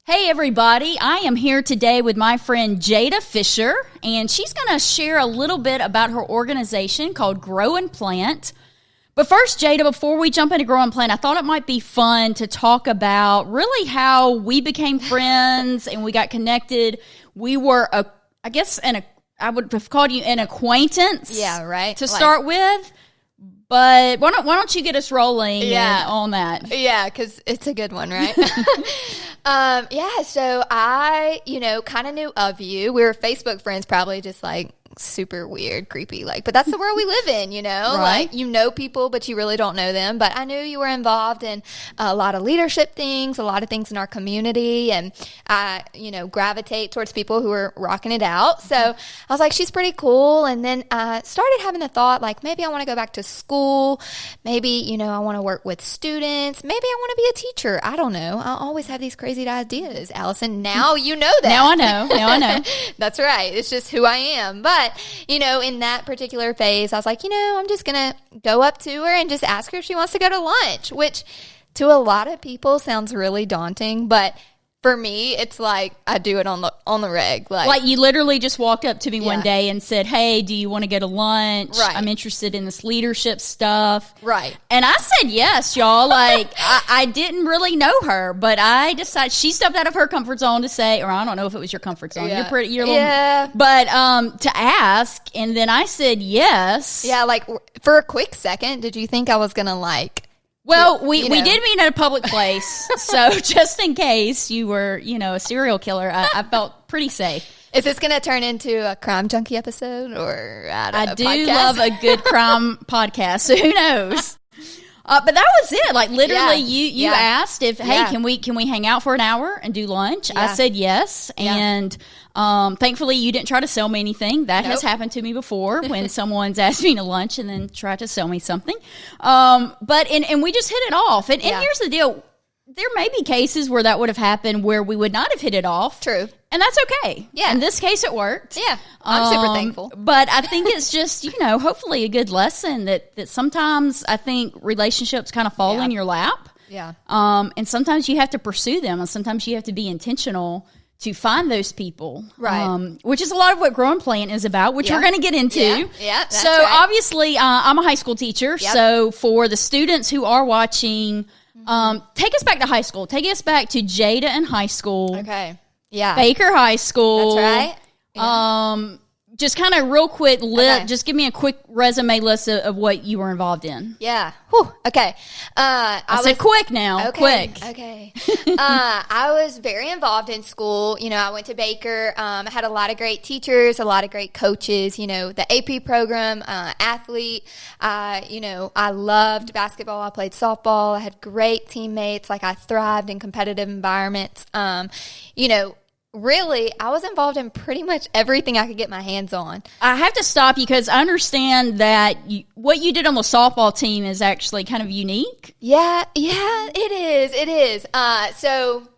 Hey everybody, I am here today with my friend Jayda Fisher, and she's going to share a little bit about her organization called Grow and Plant. But first, Jayda, before we jump into Grow and Plant, I thought it might be fun to talk about really how we became friends and we got connected. We were, I would have called you an acquaintance. Yeah, right. To start with. But why don't you get us rolling on that? Yeah, because it's a good one, right? So I, kind of knew of you. We were Facebook friends, probably just like super weird, creepy, but that's the world we live in, Right. Like, people, but you really don't know them. But I knew you were involved in a lot of leadership things, a lot of things in our community, and I, gravitate towards people who are rocking it out. So I was like, she's pretty cool. And then I started having the thought, like, maybe I want to go back to school. Maybe, I want to work with students. Maybe I want to be a teacher. I don't know. I always have these crazy ideas, Allison. Now you know that. Now I know. That's right. It's just who I am. But, in that particular phase, I was like, I'm just going to go up to her and just ask her if she wants to go to lunch, which to a lot of people sounds really daunting. But for me, it's like I do it on the reg. Like you literally just walked up to me one day and said, hey, do you want to go to lunch? Right. I'm interested in this leadership stuff. Right. And I said yes, y'all. Like, I didn't really know her, but I decided she stepped out of her comfort zone to say, or I don't know if it was your comfort zone. Yeah. You're a little, but to ask, and then I said yes. Yeah, like for a quick second, did you think I was going to Well, we did meet at a public place, so just in case you were, a serial killer, I felt pretty safe. Is this going to turn into a crime junkie episode or I do podcast? love a good crime podcast, so who knows? But that was it. Like literally, you asked if can we hang out for an hour and do lunch? Yeah. I said yes, and thankfully you didn't try to sell me anything. That has happened to me before when someone's asked me to lunch and then tried to sell me something. But we just hit it off. And here's the deal: there may be cases where that would have happened where we would not have hit it off. True. And that's okay. Yeah. In this case, it worked. Yeah. I'm super thankful. But I think it's just, hopefully a good lesson that sometimes I think relationships kind of fall in your lap. Yeah. And sometimes you have to pursue them, and sometimes you have to be intentional to find those people. Right. Which is a lot of what Grow and Plant is about, which we're going to get into. Yeah. That's so right. Obviously, I'm a high school teacher. Yep. So for the students who are watching, take us back to high school. Take us back to Jayda in high school. Okay. Yeah. Baker High School. That's right. Yeah. Just kind of real quick, just give me a quick resume list of what you were involved in. Yeah. Whew. Okay. I said quick now. Okay. Quick. Okay. I was very involved in school. I went to Baker. I had a lot of great teachers, a lot of great coaches, the AP program, athlete. I loved basketball. I played softball. I had great teammates. Like I thrived in competitive environments. Really, I was involved in pretty much everything I could get my hands on. I have to stop you because I understand that what you did on the softball team is actually kind of unique. Yeah, it is. So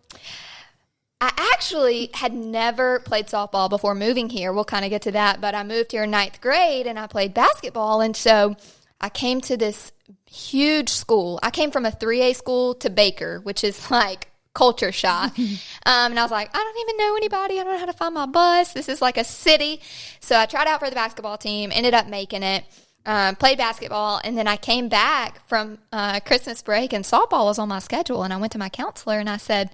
I actually had never played softball before moving here. We'll kind of get to that, but I moved here in 9th grade and I played basketball, and so I came to this huge school. I came from a 3A school to Baker, which is like culture shock. And I was like, I don't even know anybody. I don't know how to find my bus. This is like a city. So I tried out for the basketball team, ended up making it, played basketball. And then I came back from Christmas break and softball was on my schedule. And I went to my counselor and I said,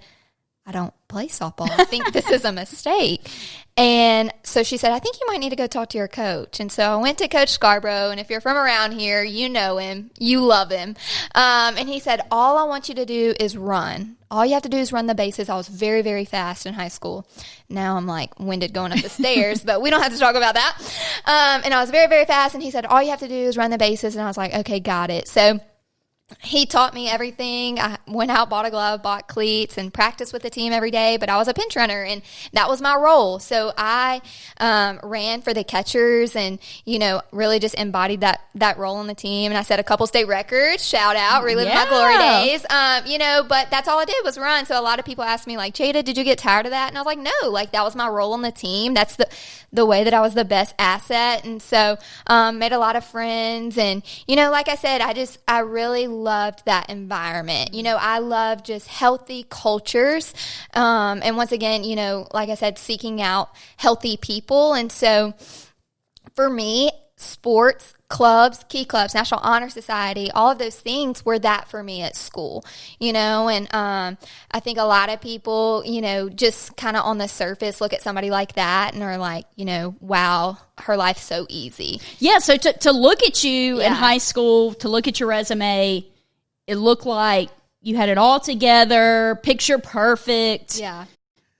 I don't play softball. I think this is a mistake. And so she said, I think you might need to go talk to your coach. And so I went to Coach Scarborough, and if you're from around here, you know him, you love him. And he said, all I want you to do is run. All you have to do is run the bases. I was very, very fast in high school. Now I'm like winded going up the stairs, but we don't have to talk about that. And I was very, very fast. And he said, all you have to do is run the bases. And I was like, okay, got it. So he taught me everything. I went out, bought a glove, bought cleats, and practiced with the team every day. But I was a pinch runner, and that was my role. So I ran for the catchers and, really just embodied that role on the team. And I set a couple state records. Shout out, reliving my glory days. But that's all I did was run. So a lot of people ask me, like, Jayda, did you get tired of that? And I was like, no. Like, that was my role on the team. That's the way that I was the best asset. And so made a lot of friends. And, like I said, I really loved that environment. You know, I love just healthy cultures. And once again, you know, like I said, seeking out healthy people. And so for me, sports, clubs, key clubs, National Honor Society, all of those things were that for me at school, you know, and I think a lot of people, you know, just kind of on the surface look at somebody like that and are like, you know, wow, her life's so easy. Yeah, so to look at you in high school, to look at your resume, it looked like you had it all together, picture perfect. Yeah.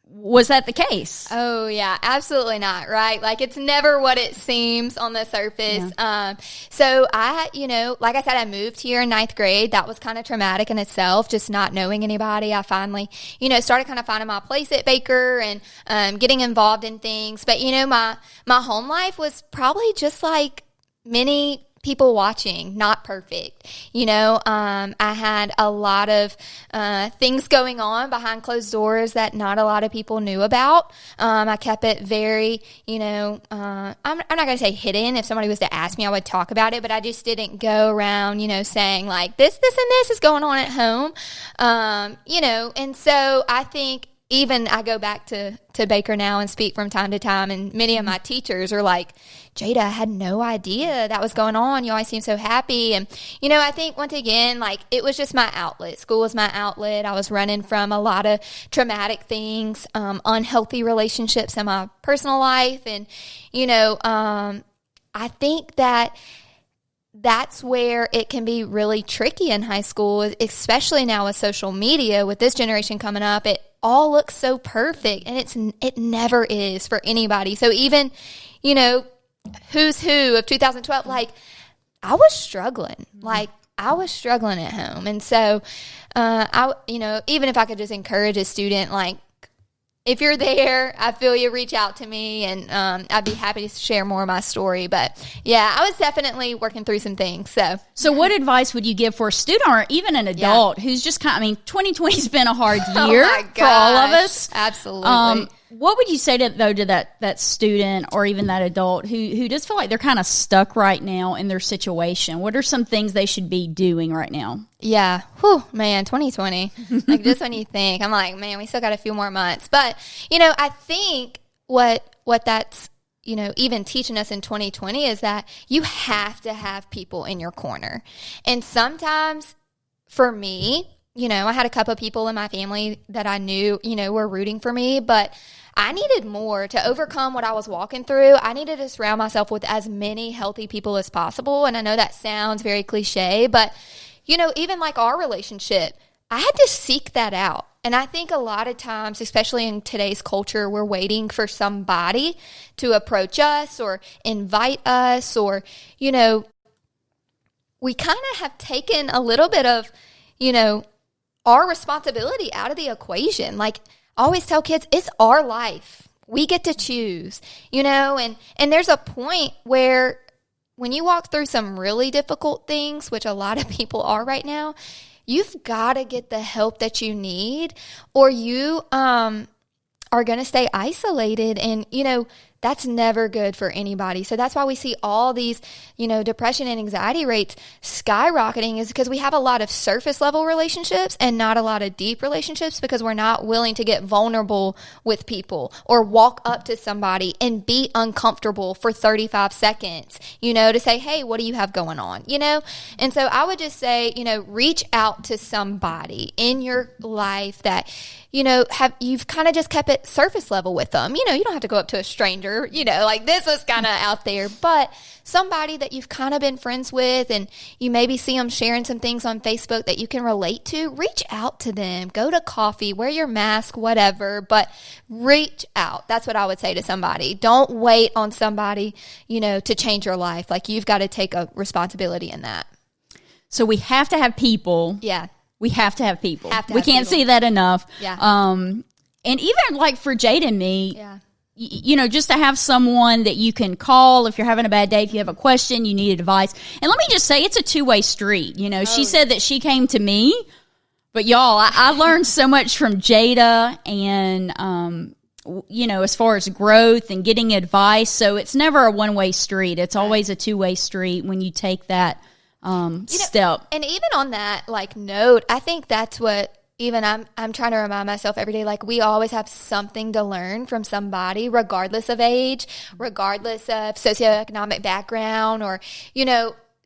Was that the case? Oh, yeah, absolutely not, right? Like, it's never what it seems on the surface. Yeah. So I, you know, like I said, I moved here in 9th grade. That was kind of traumatic in itself, just not knowing anybody. I finally, you know, started kind of finding my place at Baker and getting involved in things. But, you know, my home life was probably just like many people watching, not perfect. You know, I had a lot of things going on behind closed doors that not a lot of people knew about. I kept it very, you know, I'm not going to say hidden. If somebody was to ask me, I would talk about it, but I just didn't go around, you know, saying like this, and this is going on at home. You know, and so I think even I go back to Baker now and speak from time to time, and many of my teachers are like, Jayda, I had no idea that was going on. You always seem so happy. And, you know, I think once again, like, it was just my outlet. School was my outlet. I was running from a lot of traumatic things, unhealthy relationships in my personal life. And, you know, I think that's where it can be really tricky in high school, especially now with social media, with this generation coming up. It all looks so perfect, and it never is for anybody. So even, you know, who's who of 2012, like, I was struggling. Like, I was struggling at home. And so, you know, even if I could just encourage a student, like, if you're there, I feel you, reach out to me, and I'd be happy to share more of my story. But, yeah, I was definitely working through some things. So what advice would you give for a student or even an adult who's just kind of, I mean, 2020's been a hard year for all of us. Absolutely. What would you say to that student or even that adult who does feel like they're kind of stuck right now in their situation? What are some things they should be doing right now? Yeah. Whew, man, 2020. Like, just when you think, I'm like, man, we still got a few more months. But, you know, I think what that's, you know, even teaching us in 2020 is that you have to have people in your corner. And sometimes for me, you know, I had a couple of people in my family that I knew, you know, were rooting for me, but I needed more to overcome what I was walking through. I needed to surround myself with as many healthy people as possible. And I know that sounds very cliche, but, you know, even like our relationship, I had to seek that out. And I think a lot of times, especially in today's culture, we're waiting for somebody to approach us or invite us, or, you know, we kind of have taken a little bit of, you know, our responsibility out of the equation. Like, I always tell kids, it's our life. We get to choose, you know, and there's a point where when you walk through some really difficult things, which a lot of people are right now, you've got to get the help that you need, or you are going to stay isolated. And, you know, that's never good for anybody. So that's why we see all these, you know, depression and anxiety rates skyrocketing, is because we have a lot of surface level relationships and not a lot of deep relationships, because we're not willing to get vulnerable with people or walk up to somebody and be uncomfortable for 35 seconds, you know, to say, hey, what do you have going on, you know? And so I would just say, you know, reach out to somebody in your life that, you know, you've kind of just kept it surface level with them. You know, you don't have to go up to a stranger, you know, like this is kind of out there, but somebody that you've kind of been friends with, and you maybe see them sharing some things on Facebook that you can relate to, reach out to them, go to coffee, wear your mask, whatever, but reach out. That's what I would say to somebody. Don't wait on somebody, you know, to change your life. Like, you've got to take a responsibility in that. So we have to have people. Yeah. We have to have people. We can't say that enough. Yeah. And even like for Jayda and me, you know, just to have someone that you can call if you're having a bad day, if you have a question, you need advice. And let me just say, it's a two-way street. You know, she said that she came to me, but y'all, I learned so much from Jayda, and, you know, as far as growth and getting advice. So it's never a one-way street. It's always a two-way street when you take that step. And even on that like note, I think that's what even I'm trying to remind myself every day, like we always have something to learn from somebody, regardless of age, regardless of socioeconomic background, or,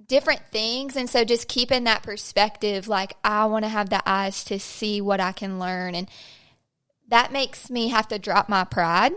different things. And so just keeping that perspective, like I want to have the eyes to see what I can learn. And that makes me have to drop my pride,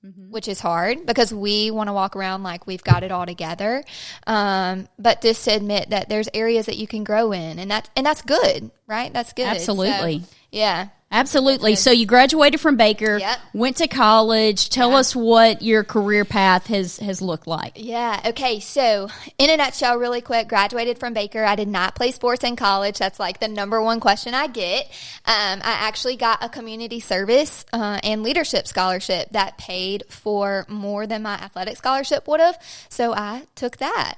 which is hard because we want to walk around like we've got it all together. But just to admit that there's areas that you can grow in, and that's good, right? That's good. Absolutely. So, yeah. Absolutely. So you graduated from Baker, Yep. went to college. Tell us what your career path has looked like. Yeah. Okay. So in a nutshell, really quick, graduated from Baker. I did not play sports in college. That's like the number one question I get. I actually got a community service and leadership scholarship that paid for more than my athletic scholarship would have. So I took that.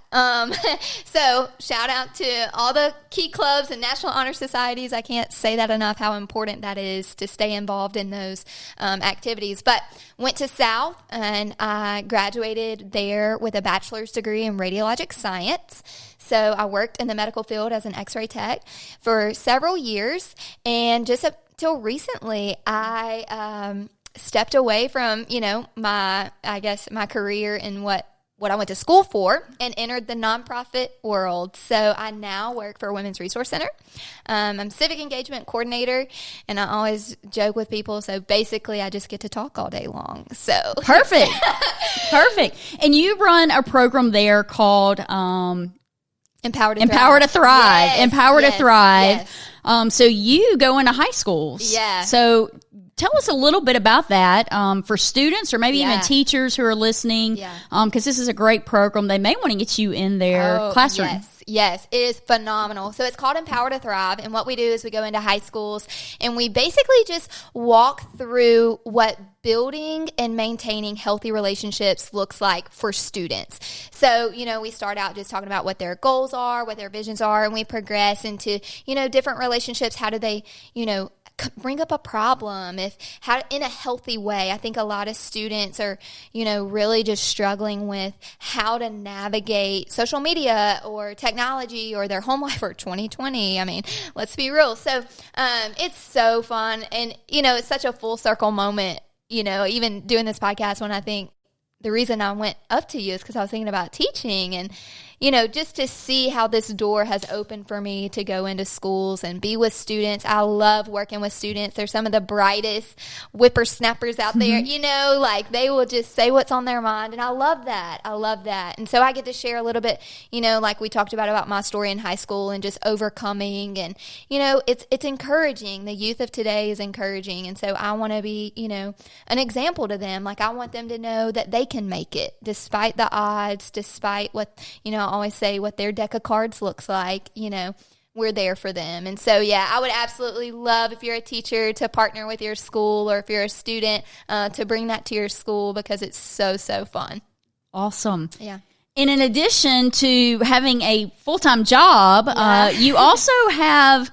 So shout out to all the key clubs and National Honor Societies. I can't say that enough, how important that is to stay involved in those activities. But went to South, and I graduated there with a bachelor's degree in radiologic science. So I worked in the medical field as an x-ray tech for several years, and just until recently I stepped away from my career in what I went to school for, and entered the nonprofit world. So I now work for a women's resource center. I'm civic engagement coordinator, and I always joke with people. So basically, I just get to talk all day long. So perfect. And you run a program there called Empower to Thrive. Yes, Empower to Thrive. Yes. So you go into high schools. Yeah. So tell us a little bit about that for students or maybe even teachers who are listening, because this is a great program. They may want to get you in their classroom. Yes, it is phenomenal. So it's called Empower to Thrive, and what we do is we go into high schools, and we basically just walk through what building and maintaining healthy relationships looks like for students. So, we start out just talking about what their goals are, what their visions are, and we progress into, different relationships. How do they, bring up a problem in a healthy way. I think a lot of students are, really just struggling with how to navigate social media or technology or their home life, or 2020. I mean, let's be real. So, it's so fun, and, it's such a full circle moment, even doing this podcast, when I think the reason I went up to you is because I was thinking about teaching, and, just to see how this door has opened for me to go into schools and be with students. I love working with students. They're some of the brightest whippersnappers out there, like they will just say what's on their mind. And I love that. And so I get to share a little bit, like we talked about my story in high school and just overcoming. And, it's encouraging. The youth of today is encouraging. And so I want to be, an example to them. Like I want them to know that they can make it despite the odds, despite what, I always say what their deck of cards looks like, we're there for them. And so, I would absolutely love, if you're a teacher, to partner with your school, or if you're a student, to bring that to your school, because it's so, so fun. Awesome. Yeah. And in addition to having a full-time job, you also have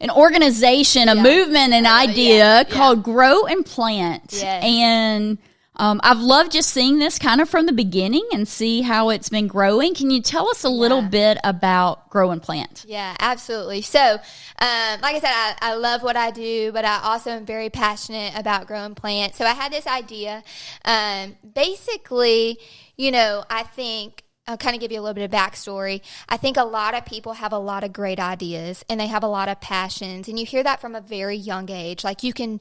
an organization, a movement, an idea called Grow and Plant. Yes. And I've loved just seeing this kind of from the beginning and see how it's been growing. Can you tell us a little bit about Grow and Plant? Yeah, absolutely. So, like I said, I love what I do, but I also am very passionate about Grow and Plant. So I had this idea. Basically, I think I'll kind of give you a little bit of backstory. I think a lot of people have a lot of great ideas, and they have a lot of passions, and you hear that from a very young age. Like you can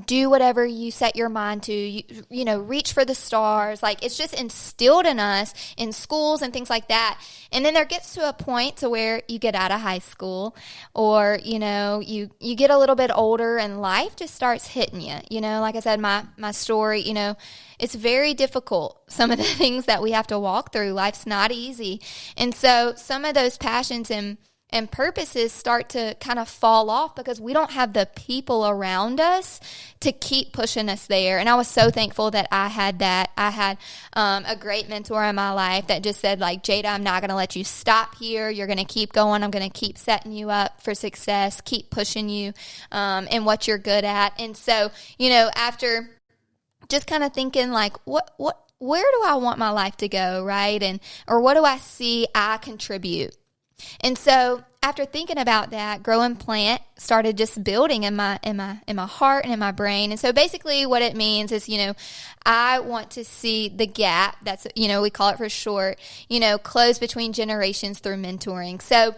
do whatever you set your mind to, you reach for the stars. Like it's just instilled in us in schools and things like that. And then there gets to a point to where you get out of high school, or, you get a little bit older and life just starts hitting you. Like I said, my story, it's very difficult. Some of the things that we have to walk through, life's not easy. And so some of those passions and purposes start to kind of fall off because we don't have the people around us to keep pushing us there. And I was so thankful that I had that. I had a great mentor in my life that just said, like, Jayda, I'm not going to let you stop here. You're going to keep going. I'm going to keep setting you up for success, keep pushing you in what you're good at. And so, after just kind of thinking like, where do I want my life to go, right? Or what do I see I contribute And so after thinking about that, Grow and Plant started just building in my heart and in my brain. And so basically what it means is, I want to see the gap, that's, we call it for short, close between generations through mentoring. So,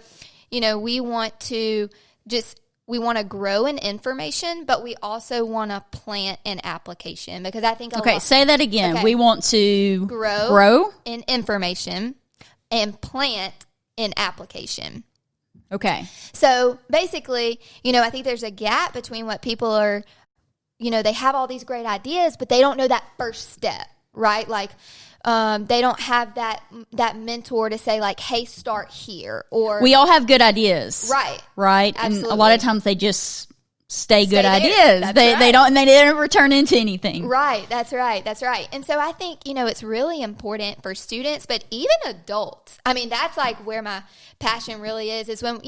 we want to grow in information, but we also want to plant in application, because I think say that again. Okay. We want to grow in information and plant in application. Okay. So basically, I think there's a gap between what people are, they have all these great ideas, but they don't know that first step, right? Like, they don't have that mentor to say, like, hey, start here. Or we all have good ideas. Right. Absolutely. And a lot of times they just stay good there. ideas. They don't return into anything. Right. That's right. And so I think, it's really important for students, but even adults. I mean, that's like where my passion really is when,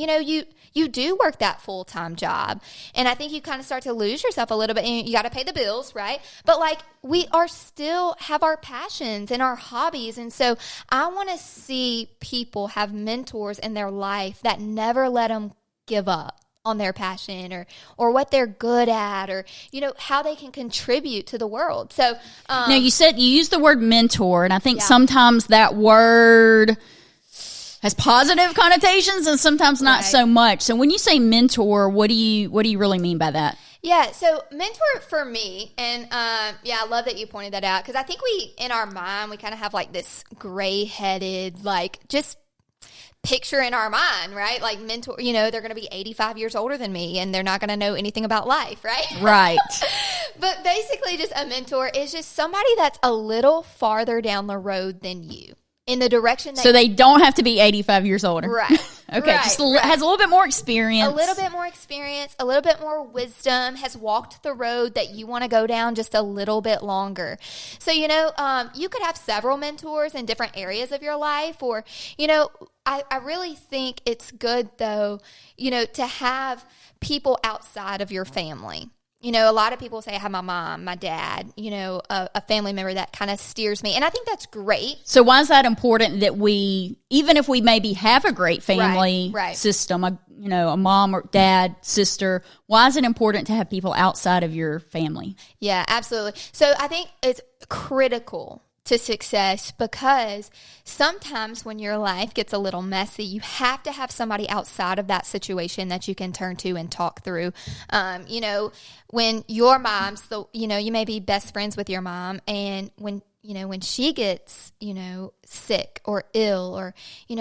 you do work that full-time job. And I think you kind of start to lose yourself a little bit, and you got to pay the bills, right? But like, we are still have our passions and our hobbies. And so I want to see people have mentors in their life that never let them give up on their passion or what they're good at, or how they can contribute to the world. So now you used the word mentor, and I think sometimes that word has positive connotations and sometimes not so much. So when you say mentor, what do you really mean by that? Yeah, so mentor for me, and I love that you pointed that out, because I think we, in our mind, we kind of have like this gray-headed, like, just picture in our mind, right? Like, mentor, they're going to be 85 years older than me, and they're not going to know anything about life, right? Right. But basically, just a mentor is just somebody that's a little farther down the road than you, in the direction that... So they don't have to be 85 years older. Right. Okay, right, just has a little bit more experience. A little bit more experience, a little bit more wisdom, has walked the road that you want to go down just a little bit longer. So, you could have several mentors in different areas of your life, or, I really think it's good, though, to have people outside of your family. A lot of people say I have my mom, my dad, a family member that kind of steers me. And I think that's great. So why is that important that we, even if we maybe have a great family system, a mom or dad, sister, why is it important to have people outside of your family? Yeah, absolutely. So I think it's critical to success, because sometimes when your life gets a little messy, you have to have somebody outside of that situation that you can turn to and talk through. When your mom's you may be best friends with your mom, and when she gets, sick or ill, or,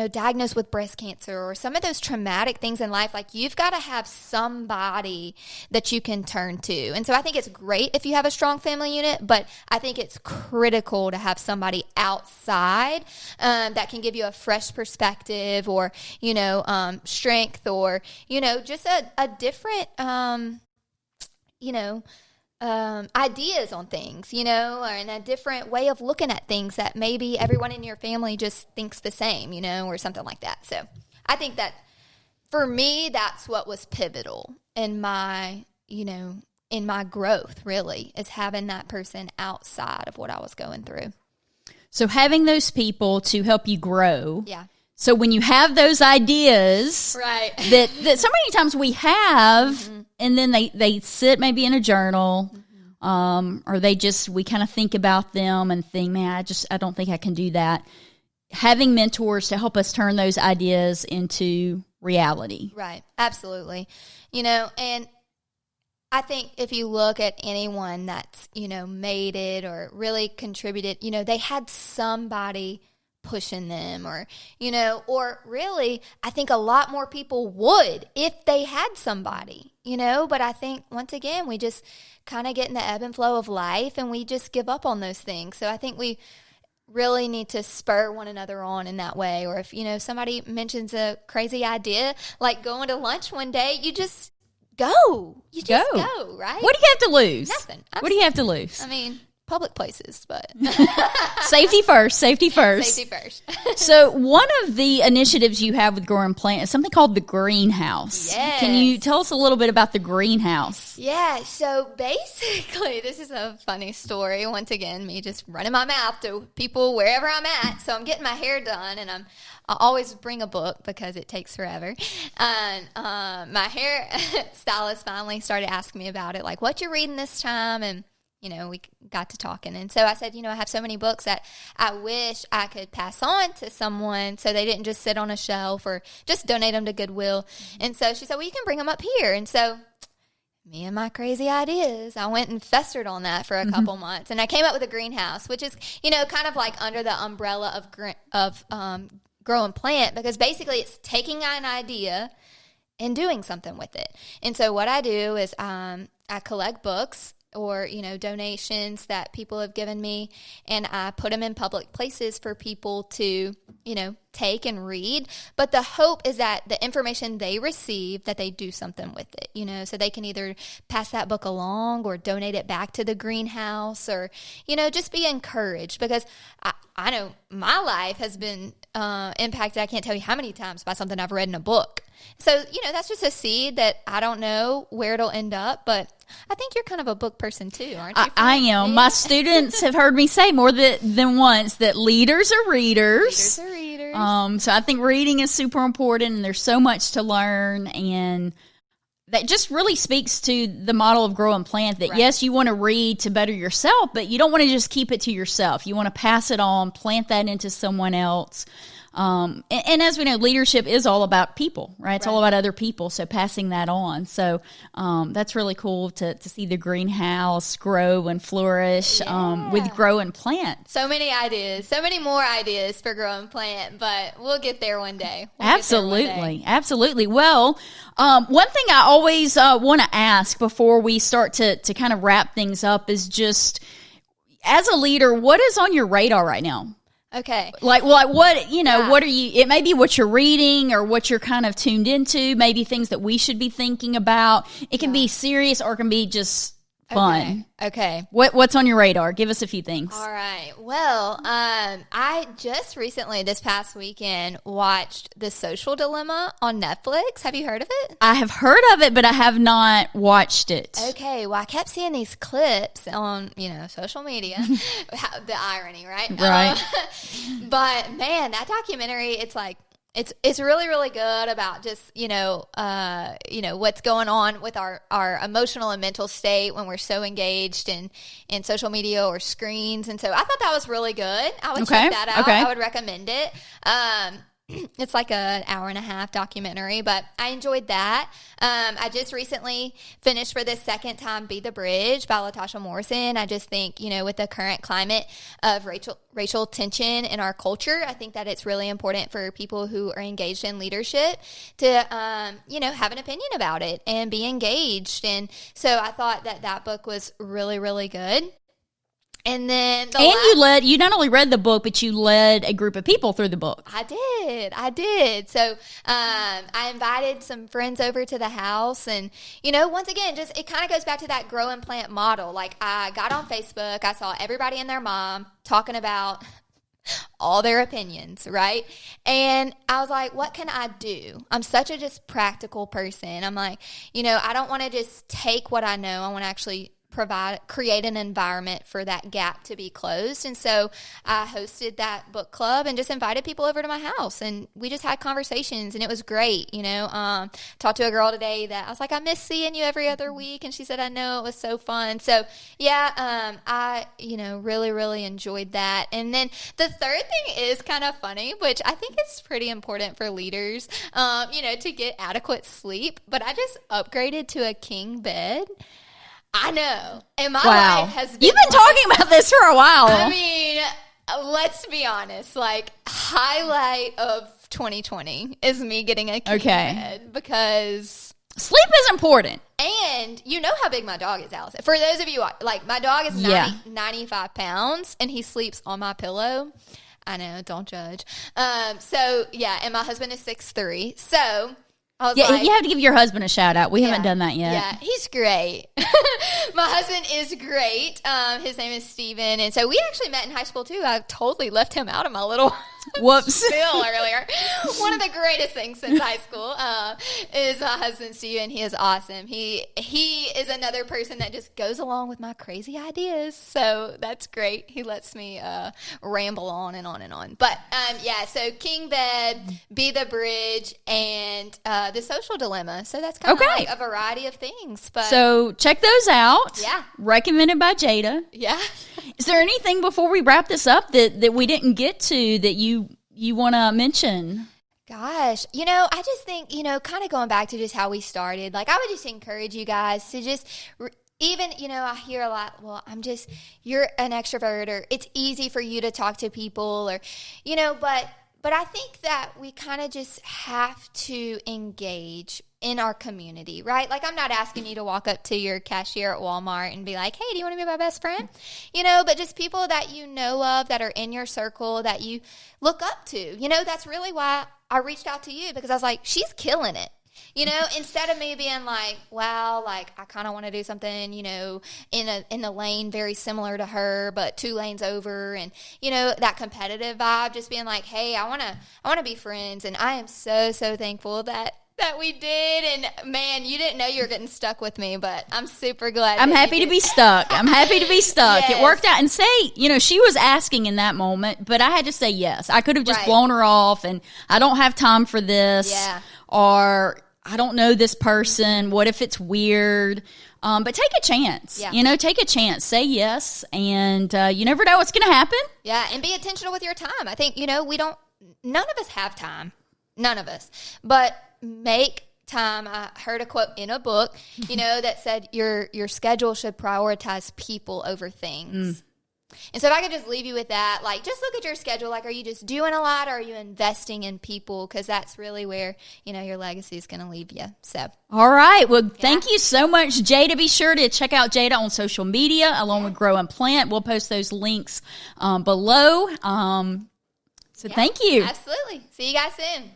diagnosed with breast cancer, or some of those traumatic things in life, like, you've got to have somebody that you can turn to. And so I think it's great if you have a strong family unit, but I think it's critical to have somebody outside that can give you a fresh perspective, or, strength, or, just a different, ideas on things, or in a different way of looking at things that maybe everyone in your family just thinks the same, or something like that. So I think that for me, that's what was pivotal in my, in my growth, really, is having that person outside of what I was going through. So having those people to help you grow. Yeah. So when you have those ideas that so many times we have, and then they sit maybe in a journal, or we kind of think about them and think, man, I don't think I can do that. Having mentors to help us turn those ideas into reality. Right. Absolutely. And I think if you look at anyone that's, made it or really contributed, they had somebody pushing them, or really, I think a lot more people would if they had somebody, but I think, once again, we just kind of get in the ebb and flow of life, and we just give up on those things. So I think we really need to spur one another on in that way. Or if, somebody mentions a crazy idea, like going to lunch one day, you just go. You just go, right? What do you have to lose? Nothing. What do you have to lose? I mean, public places, but Safety first. safety first. So one of the initiatives you have with Growing Plant is something called the greenhouse. Yes. Can you tell us a little bit about the greenhouse? Yeah, so basically, this is a funny story. Once again, me just running my mouth to people wherever I'm at. So I'm getting my hair done, and I always bring a book because it takes forever. And my hair stylist finally started asking me about it, like, what you reading this time? And we got to talking. And so I said, I have so many books that I wish I could pass on to someone so they didn't just sit on a shelf or just donate them to Goodwill. And so she said, well, you can bring them up here. And so me and my crazy ideas, I went and festered on that for a couple months. And I came up with a greenhouse, which is, kind of like under the umbrella of Growing Plant, because basically it's taking an idea and doing something with it. And so what I do is I collect books or, donations that people have given me, and I put them in public places for people to, take and read. But the hope is that the information they receive, that they do something with it, so they can either pass that book along or donate it back to the greenhouse or, just be encouraged, because I know my life has been impacted, I can't tell you how many times, by something I've read in a book. So, that's just a seed that I don't know where it'll end up, but I think you're kind of a book person too, aren't you? I am. My students have heard me say more than once that leaders are readers. Leaders are readers. So I think reading is super important, and there's so much to learn, and that just really speaks to the model of Grow and Plant, that yes, you want to read to better yourself, but you don't want to just keep it to yourself. You want to pass it on, plant that into someone else. And as we know, leadership is all about people, right? It's all about other people. So passing that on. So, that's really cool to see the greenhouse grow and flourish, with Grow and Plant. So many ideas, so many more ideas for Grow and Plant, but we'll get there one day. Absolutely. Well, one thing I always want to ask before we start to kind of wrap things up is just, as a leader, what is on your radar right now? Okay. Like what, what are you, it may be what you're reading or what you're kind of tuned into, maybe things that we should be thinking about. It can be serious or it can be just fun. Okay. What's on your radar? Give us a few things. All right. Well, I just recently, this past weekend, watched The Social Dilemma on Netflix. Have you heard of it? I have heard of it, but I have not watched it. Okay. Well, I kept seeing these clips on, social media. The irony, right? Right. But man, that documentary, it's like, it's really, really good about just, what's going on with our emotional and mental state when we're so engaged in social media or screens. And so I thought that was really good. I would check that out. I would recommend it. It's like an hour and a half documentary, but I enjoyed that. I just recently finished for the second time Be the Bridge by Latasha Morrison. I just think, with the current climate of racial tension in our culture, I think that it's really important for people who are engaged in leadership to, have an opinion about it and be engaged. And so I thought that book was really, really good. And then you not only read the book, but you led a group of people through the book. I did. So I invited some friends over to the house, and once again, just it kind of goes back to that Grow and Plant model. Like, I got on Facebook, I saw everybody and their mom talking about all their opinions, right? And I was like, what can I do? I'm such a just practical person. I'm like, I don't want to just take what I know. I want to actually create an environment for that gap to be closed. And so I hosted that book club and just invited people over to my house, and we just had conversations, and it was great. Talked to a girl today that I was like, I miss seeing you every other week. And she said, I know, it was so fun. So I, really, really enjoyed that. And then the third thing is kind of funny, which I think is pretty important for leaders, to get adequate sleep. But I just upgraded to a king bed. I know. And my life has been... You've been talking about this for a while. I mean, let's be honest. Like, highlight of 2020 is me getting a king bed, because... Sleep is important. And you know how big my dog is, Allison. For those of you, like, my dog is 95 pounds, and he sleeps on my pillow. I know, don't judge. And my husband is 6'3". So... I was Yeah, like, you have to give your husband a shout out. We haven't done that yet. Yeah, he's great. My husband is great. His name is Steven. And so we actually met in high school too. I totally left him out of my little Whoops. spill earlier. One of the greatest things since high school is my husband Steven. He is awesome. He is another person that just goes along with my crazy ideas. So that's great. He lets me ramble on and on and on. But so King Bed, Be the Bridge, and The Social Dilemma. So that's kind of like a variety of things. But so check those out. Yeah. Recommended by Jayda. Yeah. Is there anything before we wrap this up that we didn't get to that you want to mention? Gosh, I just think, kind of going back to just how we started, like I would just encourage you guys to just even, I hear a lot, well, you're an extrovert, or it's easy for you to talk to people, or, but I think that we kind of just have to engage in our community, right? Like, I'm not asking you to walk up to your cashier at Walmart and be like, hey, do you want to be my best friend? But just people that you know of that are in your circle that you look up to. That's really why I reached out to you, because I was like, she's killing it. Instead of me being like, wow, like I kind of want to do something, in a lane very similar to her, but 2 lanes over, and that competitive vibe, just being like, hey, I want to be friends. And I am so thankful that we did. And man, you didn't know you were getting stuck with me, but I'm super glad. I'm happy to be stuck. I'm happy to be stuck. Yes. It worked out. And she was asking in that moment, but I had to say yes. I could have just blown her off and I don't have time for this. Yeah. Or I don't know this person. What if it's weird? But take a chance. Yeah. Take a chance. Say yes. And you never know what's going to happen. Yeah. And be intentional with your time. I think, none of us have time. None of us. But make time. I heard a quote in a book, that said your schedule should prioritize people over things. And so if I could just leave you with that, like, just look at your schedule. Like, are you just doing a lot, or are you investing in people? Because that's really where, your legacy is going to leave you. So. All right. Well, thank you so much, Jayda. Be sure to check out Jayda on social media along with Grow and Plant. We'll post those links below. So thank you. Absolutely. See you guys soon.